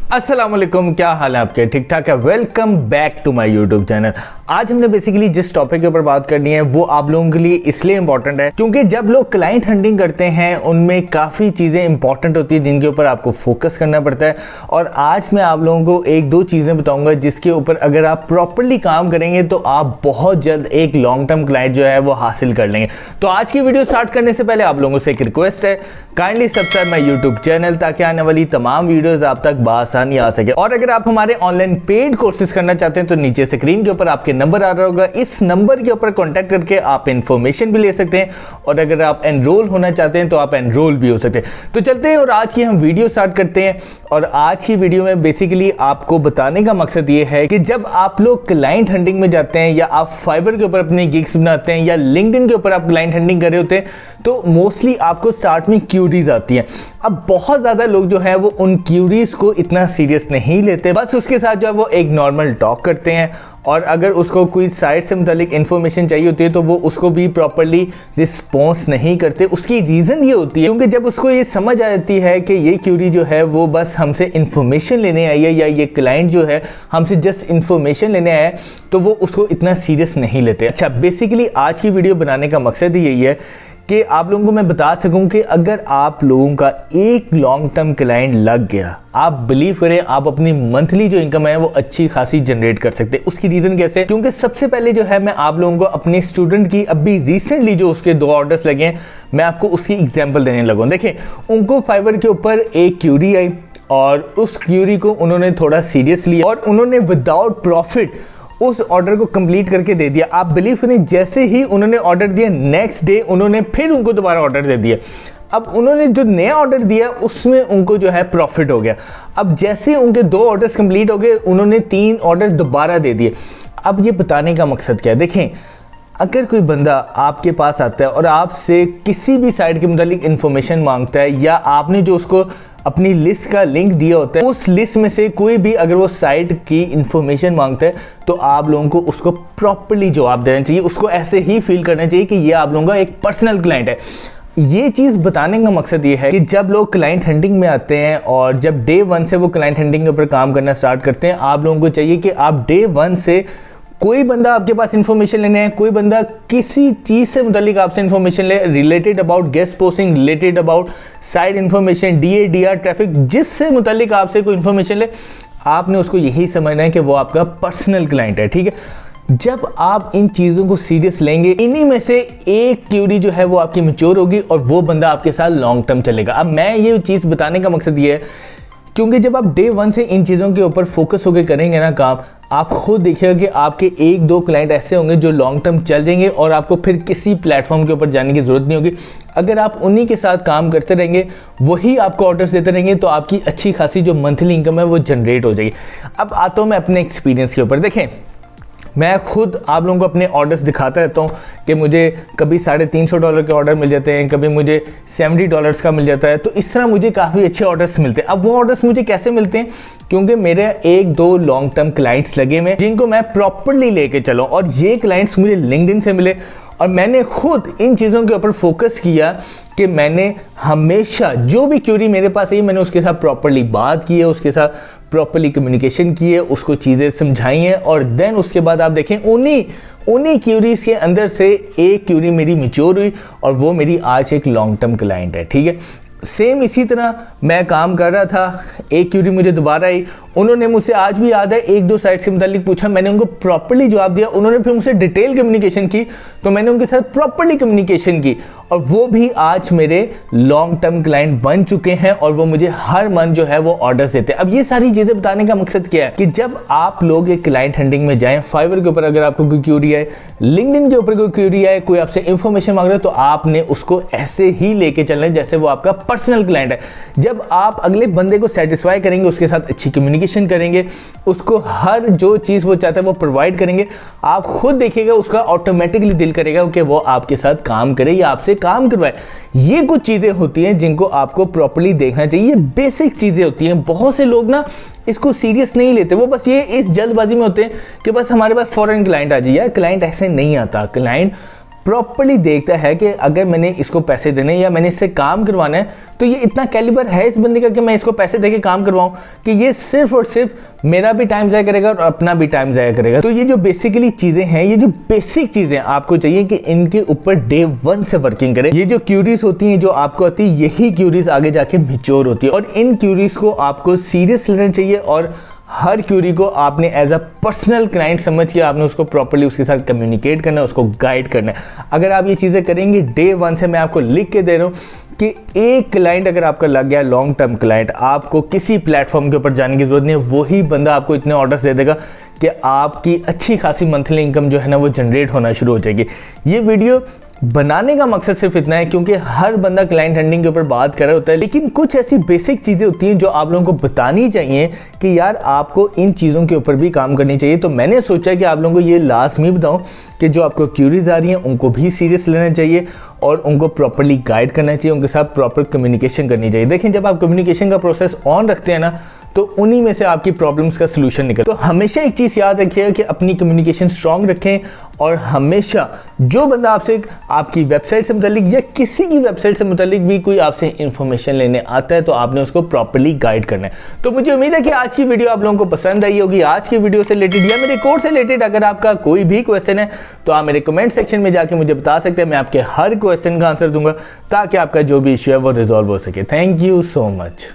अस्सलाम वालेकुम, क्या हाल है आपके? ठीक ठाक है। Welcome back to my YouTube channel. आज हमने बेसिकली जिस टॉपिक के ऊपर बात करनी है वो आप लोगों के लिए इसलिए इंपॉर्टेंट है क्योंकि जब लोग क्लाइंट हंटिंग करते हैं उनमें काफ़ी चीज़ें इंपॉर्टेंट होती है जिनके ऊपर आपको फोकस करना पड़ता है। और आज मैं आप लोगों को एक दो चीज़ें बताऊंगा जिसके ऊपर अगर आप प्रॉपरली काम करेंगे तो आप बहुत जल्द एक लॉन्ग टर्म क्लाइंट जो है वो हासिल कर लेंगे। तो आज की वीडियो स्टार्ट करने से पहले आप लोगों से एक रिक्वेस्ट है, kindly subscribe my YouTube channel ताकि आने वाली तमाम वीडियोज आप तक आसानी आ सके। और अगर आप हमारे ऑनलाइन पेड कोर्सेज करना चाहते हैं तो नीचे स्क्रीन के ऊपर आपके नंबर आ रहा होगा, इस नंबर के ऊपर कांटेक्ट करके आप इंफॉर्मेशन भी ले सकते हैं। और अगर आप एनरोल होना चाहते हैं तो आप एनरोल भी हो सकते हैं। तो चलते हैं और आज की हम वीडियो स्टार्ट करते हैं। और आज की वीडियो में बेसिकली आपको बताने का मकसद ये है कि जब आप लोग क्लाइंट हंटिंग में जाते हैं या आप फाइवर के ऊपर अपने गिग्स बनाते हैं या लिंक्डइन के ऊपर आप क्लाइंट हंटिंग कर रहे होते हैं तो मोस्टली आपको स्टार्ट में क्यूरीज आती हैं। अब बहुत ज़्यादा लोग जो है वो उन क्यूरीज को इतना सीरियस नहीं लेते, बस उसके साथ जो है वो एक नॉर्मल टॉक करते हैं। और अगर उसको कोई साइट से मुतालिक इन्फॉर्मेशन चाहिए होती है तो वो उसको भी प्रॉपरली रिस्पॉन्स नहीं करते। उसकी रीज़न ये होती है क्योंकि जब उसको ये समझ आ जाती है कि ये क्यूरी जो है वो बस हमसे इन्फॉर्मेशन लेने आई है या ये क्लाइंट जो है हमसे जस्ट इन्फॉर्मेशन लेने आया है तो वो उसको इतना सीरियस नहीं लेते। अच्छा, बेसिकली आज की वीडियो बनाने का मकसद ही यही है कि आप लोगों को मैं बता सकूं कि अगर आप लोगों का एक लॉन्ग टर्म क्लाइंट लग गया, आप बिलीव करें आप अपनी मंथली जो इनकम है वो अच्छी खासी जनरेट कर सकते हैं। उसकी रीज़न कैसे? क्योंकि सबसे पहले जो है मैं आप लोगों को अपने स्टूडेंट की अभी रिसेंटली जो उसके 2 ऑर्डर्स लगे हैं मैं आपको उसकी एग्जाम्पल देने लगा। देखें, उनको फाइवर के ऊपर एक क्यूरी आई और उस क्यूरी को उन्होंने थोड़ा सीरियस लिया और उन्होंने विदाउट प्रॉफिट उस ऑर्डर को कंप्लीट करके दे दिया। आप बिलीव करें, जैसे ही उन्होंने ऑर्डर दिया नेक्स्ट डे उन्होंने फिर उनको दोबारा ऑर्डर दे दिया। अब उन्होंने जो नया ऑर्डर दिया उसमें उनको जो है प्रॉफिट हो गया। अब जैसे उनके 2 ऑर्डर्स कंप्लीट हो गए उन्होंने 3 ऑर्डर दोबारा दे दिए। अब ये बताने का मकसद क्या है? देखें, अगर कोई बंदा आपके पास आता है और आपसे किसी भी साइट के मुतालिक इन्फॉर्मेशन मांगता है या आपने जो उसको अपनी लिस्ट का लिंक दिया होता है उस लिस्ट में से कोई भी अगर वो साइट की इन्फॉर्मेशन मांगता है तो आप लोगों को उसको प्रॉपर्ली जवाब देना चाहिए। उसको ऐसे ही फील करना चाहिए कि ये आप लोगों का एक पर्सनल क्लाइंट है। ये चीज़ बताने का मकसद ये है कि जब लोग क्लाइंट हंटिंग में आते हैं और जब डे 1 से वो क्लाइंट हंटिंग के ऊपर काम करना स्टार्ट करते हैं, आप लोगों को चाहिए कि आप डे 1 से कोई बंदा आपके पास इन्फॉर्मेशन लेने है, कोई बंदा किसी चीज़ से मुतालिक आपसे इन्फॉर्मेशन ले, related about guest posting, related about site information, DADR traffic, जिससे मुतालिक आपसे कोई इन्फॉर्मेशन ले, आपने उसको यही समझना है कि वो आपका पर्सनल क्लाइंट है। ठीक है, जब आप इन चीज़ों को सीरियस लेंगे, इन्हीं में से एक क्यूरी जो है वो आपकी मैच्योर होगी और वो बंदा आपके साथ लॉन्ग टर्म चलेगा। अब मैं ये चीज़ बताने का मकसद ये है क्योंकि जब आप डे 1 से इन चीज़ों के ऊपर फोकस होकर करेंगे ना काम, आप खुद देखिएगा कि आपके 1-2 क्लाइंट ऐसे होंगे जो लॉन्ग टर्म चल जाएंगे और आपको फिर किसी प्लेटफॉर्म के ऊपर जाने की ज़रूरत नहीं होगी। अगर आप उन्हीं के साथ काम करते रहेंगे, वही आपको ऑर्डर्स देते रहेंगे तो आपकी अच्छी खासी जो मंथली इनकम है वो जनरेट हो जाएगी। अब आता हूँ मैं अपने एक्सपीरियंस के ऊपर। देखें, मैं खुद आप लोगों को अपने ऑर्डर्स दिखाता रहता हूँ कि मुझे कभी $350 के ऑर्डर मिल जाते हैं, कभी मुझे $70 का मिल जाता है। तो इस तरह मुझे काफ़ी अच्छे ऑर्डर्स मिलते हैं। अब वो ऑर्डर्स मुझे कैसे मिलते हैं? क्योंकि मेरे 1-2 लॉन्ग टर्म क्लाइंट्स लगे हुए जिनको मैं प्रॉपरली लेके चलूँ और ये क्लाइंट्स मुझे लिंक्डइन से मिले और मैंने खुद इन चीज़ों के ऊपर फोकस किया कि मैंने हमेशा जो भी क्यूरी मेरे पास आई मैंने उसके साथ प्रॉपरली बात की है, उसके साथ प्रॉपरली कम्युनिकेशन की है, उसको चीज़ें समझाई हैं और देन उसके बाद आप देखें उन्हीं क्यूरीज के अंदर से एक क्यूरी मेरी मैच्योर हुई और वो मेरी आज एक लॉन्ग टर्म क्लाइंट है। ठीक है, सेम इसी तरह मैं काम कर रहा था, एक क्यूरी मुझे दोबारा आई, उन्होंने मुझसे आज भी याद है 1-2 साइट से मुतालिक पूछा, मैंने उनको प्रॉपरली जवाब दिया, उन्होंने फिर मुझसे डिटेल कम्युनिकेशन की तो मैंने उनके साथ प्रॉपरली कम्युनिकेशन की और वो भी आज मेरे लॉन्ग टर्म क्लाइंट बन चुके हैं और वो मुझे हर मंथ जो है वो ऑर्डर्स देते हैं। अब ये सारी चीज़ें बताने का मकसद क्या है कि जब आप लोग एक क्लाइंट हंटिंग में जाएं, फाइवर के ऊपर अगर आपको कोई क्यूरी है, लिंक्डइन के ऊपर कोई क्यूरी है, कोई आपसे इंफॉर्मेशन मांग रहा है तो आपने उसको ऐसे ही लेके चलना है जैसे वो आपका पर्सनल क्लाइंट है। जब आप अगले बंदे को सेटिस्फाई करेंगे, उसके साथ अच्छी कम्युनिकेशन करेंगे, उसको हर जो चीज़ वो चाहता है वो प्रोवाइड करेंगे, आप खुद देखिएगा उसका ऑटोमेटिकली दिल करेगा कि वो आपके साथ काम करे या आपसे काम करवाए। ये कुछ चीज़ें होती हैं जिनको आपको प्रॉपर्ली देखना चाहिए। ये बेसिक चीज़ें होती हैं। बहुत से लोग ना इसको सीरियस नहीं लेते, वो बस ये इस जल्दबाजी में होते हैं कि बस हमारे पास फॉरेन क्लाइंट आ जाए। यार क्लाइंट ऐसे नहीं आता, क्लाइंट प्रॉपर्ली देखता है कि अगर मैंने इसको पैसे देने या मैंने इससे काम करवाना है तो ये इतना कैलिबर है इस बंदे का कि मैं इसको पैसे देके काम करवाऊं कि ये सिर्फ और सिर्फ मेरा भी टाइम ज़ाया करेगा और अपना भी टाइम ज़ाया करेगा। तो ये जो बेसिकली चीज़ें हैं, ये जो बेसिक चीज़ें आपको चाहिए कि इनके ऊपर डे 1 से वर्किंग करें। ये जो क्यूरीज होती हैं जो आपको आती है, यही क्यूरीज आगे जाके मैच्योर होती है और इन क्यूरीज को आपको सीरियस लेना चाहिए और हर क्यूरी को आपने एज अ पर्सनल क्लाइंट समझ के आपने उसको प्रॉपर्ली उसके साथ कम्युनिकेट करना है, उसको गाइड करना है। अगर आप ये चीज़ें करेंगे डे 1 से, मैं आपको लिख के दे रहा हूँ कि एक क्लाइंट अगर आपका लग गया लॉन्ग टर्म क्लाइंट, आपको किसी प्लेटफॉर्म के ऊपर जाने की जरूरत नहीं है, वही बंदा आपको इतने ऑर्डर्स दे देगा कि आपकी अच्छी खासी मंथली इनकम जो है ना वो जनरेट होना शुरू हो जाएगी। ये वीडियो बनाने का मकसद सिर्फ इतना है क्योंकि हर बंदा क्लाइंट हंटिंग के ऊपर बात कर रहा होता है, लेकिन कुछ ऐसी बेसिक चीज़ें होती हैं जो आप लोगों को बतानी चाहिए कि यार आपको इन चीज़ों के ऊपर भी काम करनी चाहिए। तो मैंने सोचा कि आप लोगों को ये लाजमी बताऊं कि जो आपको क्यूरीज आ रही हैं उनको भी सीरियस लेना चाहिए और उनको प्रॉपर्ली गाइड करना चाहिए, उनके साथ प्रॉपर कम्युनिकेशन करनी चाहिए। देखें, जब आप कम्युनिकेशन का प्रोसेस ऑन रखते हैं ना तो उन्हीं में से आपकी प्रॉब्लम्स का सलूशन निकल। तो हमेशा एक चीज़ याद रखिएगा कि अपनी कम्युनिकेशन स्ट्रांग रखें और हमेशा जो बंदा आपसे आपकी वेबसाइट से मुतालिक या किसी की वेबसाइट से मुतालिक भी कोई आपसे इंफॉर्मेशन लेने आता है तो आपने उसको प्रॉपर्ली गाइड करना है। तो मुझे उम्मीद है कि आज की वीडियो आप लोगों को पसंद आई होगी। आज की वीडियो से रिलेटेड या मेरे कोर्स से रिलेटेड अगर आपका कोई भी क्वेश्चन है तो आप मेरे कमेंट सेक्शन में जाके मुझे बता सकते हैं, मैं आपके हर क्वेश्चन का आंसर दूंगा ताकि आपका जो भी इश्यू है वो रिजॉल्व हो सके। Thank you so much.